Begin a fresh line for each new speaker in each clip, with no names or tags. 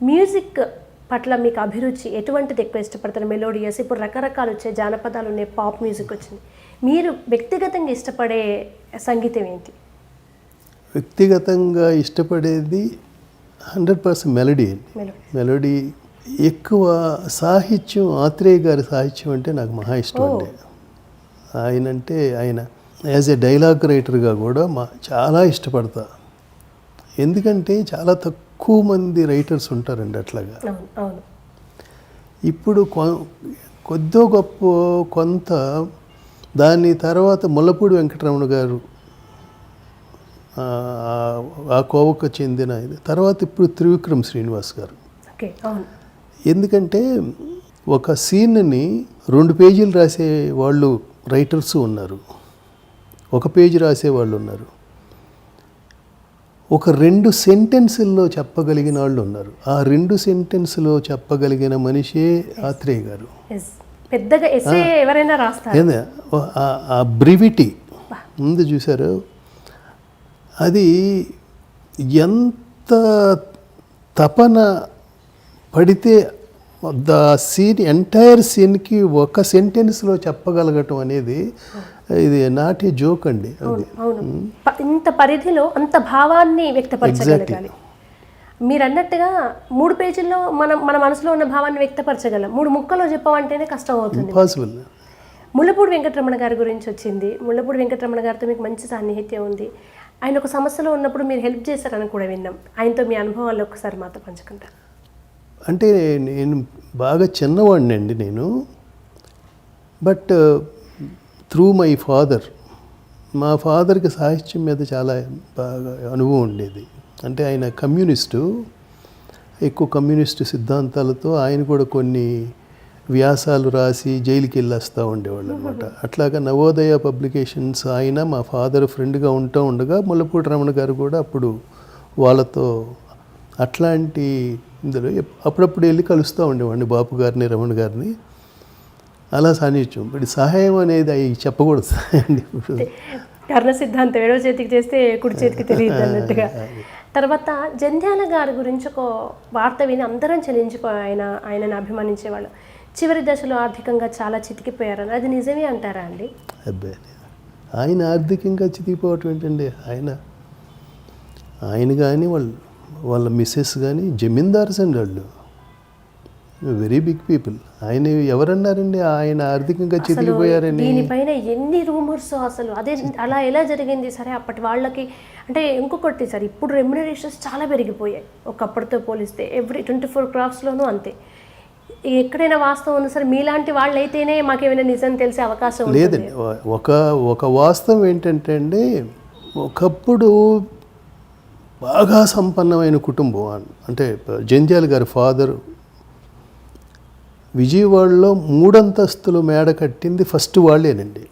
Music పట్ల మీకు అభిరుచి ఎటువంటిది ఎక్కువ ఇష్టపడతారు? మెలోడియస్, ఇప్పుడు రకరకాలు వచ్చాయి, జానపదాలు ఉన్నాయి, పాప్ మ్యూజిక్ వచ్చింది. మీరు వ్యక్తిగతంగా ఇష్టపడే సంగీతం ఏంటి?
వ్యక్తిగతంగా ఇష్టపడేది 100% మెలడీ అండి. మెలడీ ఎక్కువ. సాహిత్యం, ఆత్రేయ గారి సాహిత్యం అంటే నాకు మహా ఇష్టం అండి. ఆయన యాజ్ ఏ డైలాగ్ రైటర్గా కూడా చాలా ఇష్టపడతా. ఎందుకంటే చాలా తక్కువ మంది రైటర్స్ ఉంటారండి అట్లాగా. ఇప్పుడు కొద్దో గొప్ప కొంత దాని తర్వాత ముల్లపూడి వెంకటరమణ గారు ఆ కోవకు చెందిన ఇది. తర్వాత ఇప్పుడు త్రివిక్రమ్ శ్రీనివాస్ గారు. ఎందుకంటే ఒక సీన్ని 2 పేజీలు రాసే వాళ్ళు రైటర్స్ ఉన్నారు, 1 పేజీ రాసే వాళ్ళు ఉన్నారు, ఒక 2 సెంటెన్సుల్లో చెప్పగలిగిన వాళ్ళు ఉన్నారు. ఆ 2 సెంటెన్స్లో చెప్పగలిగిన మనిషే ఆత్రేయ గారు.
పెద్దగా ఎస్సే ఎవరైనా రాస్తారు.
ఆ బ్రివిటీ ముందు చూశారు. అది ఎంత తపన పడితే సీన్, ఎంటైర్ సీన్కి 1 సెంటెన్స్లో చెప్పగలగటం అనేది ఇది నాటి జోక్ అండి.
ఇంత పరిధిలో అంత భావాన్ని వ్యక్తపరచగలగాలి. మీరు అన్నట్టుగా 3 పేజీల్లో మన మనసులో ఉన్న భావాన్ని వ్యక్తపరచగలం. 3 ముక్కలో చెప్పమంటేనే కష్టం అవుతుంది.
పాసిబుల్.
ముల్లపూడి వెంకటరమణ గారి గురించి వచ్చింది. ముల్లపూడి వెంకటరమణ గారితో మీకు మంచి సాన్నిహిత్యం ఉంది. ఆయన ఒక సమస్యలో ఉన్నప్పుడు మీరు హెల్ప్ చేశారని కూడా విన్నాం. ఆయనతో మీ అనుభవాలు ఒకసారి మాతో పంచుకుంటారు.
అంటే నేను బాగా చిన్నవాడిని అండి నేను. బట్ త్రూ మై ఫాదర్, మా ఫాదర్కి సాహిత్యం మీద చాలా బాగా అనుభవం ఉండేది. అంటే ఆయన కమ్యూనిస్టు, ఎక్కువ కమ్యూనిస్టు సిద్ధాంతాలతో ఆయన కూడా కొన్ని వ్యాసాలు రాసి జైలుకి వెళ్ళేస్తూ ఉండేవాళ్ళు అనమాట. అట్లాగా నవోదయ పబ్లికేషన్స్ ఆయన మా ఫాదర్ ఫ్రెండ్గా ఉంటూ ఉండగా ముల్లపూడి రమణ గారు కూడా అప్పుడు వాళ్ళతో అట్లాంటి ఇందులో అప్పుడప్పుడు వెళ్ళి కలుస్తూ ఉండేవాడిని, బాపు గారిని, రమణ గారిని. అలా సాన్నిధ్యం. బట్ సహాయం అనేది అవి చెప్పకూడదు అండి.
కర్ణ సిద్ధాంతం ఎడవ చేతికి చేస్తే కుడి చేతికి తెలియదు అన్నట్టుగా. తర్వాత జంధ్యాల గారి గురించి ఒక వార్త విని అందరం చెల్లించిపోయి ఆయనను అభిమానించేవాళ్ళు. చివరి దశలో ఆర్థికంగా చాలా చితికిపోయారని, అది నిజమే అంటారా అండి?
అబ్బాయి, ఆయన ఆర్థికంగా చితికిపోవటం ఏంటండి? ఆయన కానీ వాళ్ళ మిస్సెస్ కానీ జమీందార్స్ అండి వాళ్ళు. Very big people. ఆయన ఎవరన్నారండి ఆయన ఆర్థికంగా చితికిపోయారని?
దీనిపైన ఎన్ని రూమర్స్ అసలు. అదే అలా ఎలా జరిగింది? సరే, అప్పటి వాళ్ళకి అంటే ఇంకొకటి సార్, ఇప్పుడు రెమ్యునరేషన్స్ చాలా పెరిగిపోయాయి ఒకప్పటితో పోలిస్తే. ఎవ్రీ 24 క్రాఫ్ట్స్లోనూ అంతే. ఎక్కడైనా వాస్తవం ఉంది సార్? మీలాంటి వాళ్ళు అయితేనే మాకేమైనా నిజం తెలిసే అవకాశం
లేదండి. ఒక వాస్తవం ఏంటంటే అండి, ఒకప్పుడు బాగా సంపన్నమైన కుటుంబం. అంటే జంధ్యాల గారి ఫాదర్ విజయవాడలో 3 అంతస్తుల మేడ కట్టింది ఫస్ట్ వాళ్ళేనండి.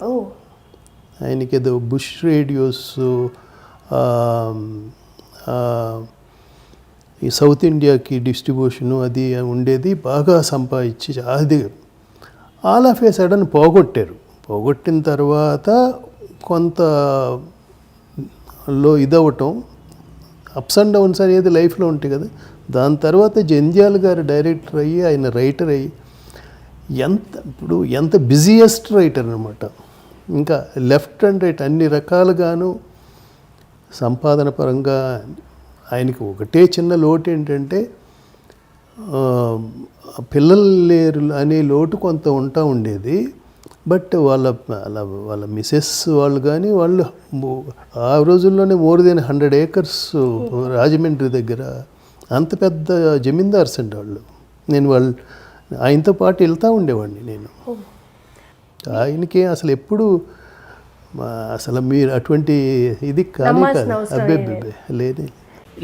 ఆయనకి ఏదో బుష్ రేడియోస్, ఈ సౌత్ ఇండియాకి డిస్ట్రిబ్యూషను అది ఉండేది. బాగా సంపాదించి అది ఆల్ ఆఫ్ ఏ సడన్ పోగొట్టారు. పోగొట్టిన తర్వాత కొంత ఇదవటం, అప్స్ అండ్ డౌన్స్ అనేది లైఫ్లో ఉంటాయి కదా. దాని తర్వాత జంధ్యాల గారు డైరెక్టర్ అయ్యి, ఆయన రైటర్ అయ్యి, ఎంత బిజియెస్ట్ రైటర్ అనమాట. ఇంకా లెఫ్ట్ అండ్ రైట్ అన్ని రకాలుగాను సంపాదన పరంగా ఆయనకి ఒకటే చిన్న లోటు ఏంటంటే పిల్లలు లేరు అనే లోటు కొంత ఉంటా ఉండేది. బట్ వాళ్ళ మిసెస్ వాళ్ళు కానీ వాళ్ళు ఆ రోజుల్లోనే మోర్ దెన్ 100 acres రాజమండ్రి దగ్గర అంత పెద్ద జమీందార్స్ అండి వాళ్ళు. నేను ఆయనతో పాటు వెళ్తూ ఉండేవాడిని నేను. ఆయనకి అసలు ఎప్పుడు అసలు మీరు అటువంటి ఇది కానీ అబ్బే లేదు.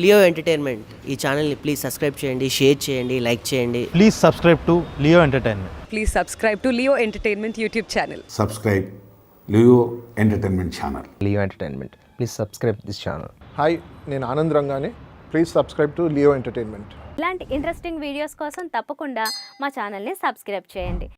లియో ఎంటర్టైన్మెంట్ ఈ ఛానల్ని ప్లీజ్ సబ్స్క్రైబ్ చేయండి, షేర్ చేయండి, లైక్ చేయండి.
Please subscribe to Leo entertainment.
Please subscribe to Leo Entertainment YouTube channel.
Subscribe Leo Entertainment channel.
Leo Entertainment. Please subscribe this channel.
Hi, నేను ఆనంద్ రంగానే. Please subscribe to Leo entertainment.
ఇలాంటి interesting videos కోసం తప్పకుండా మా ఛానల్ని subscribe చేయండి.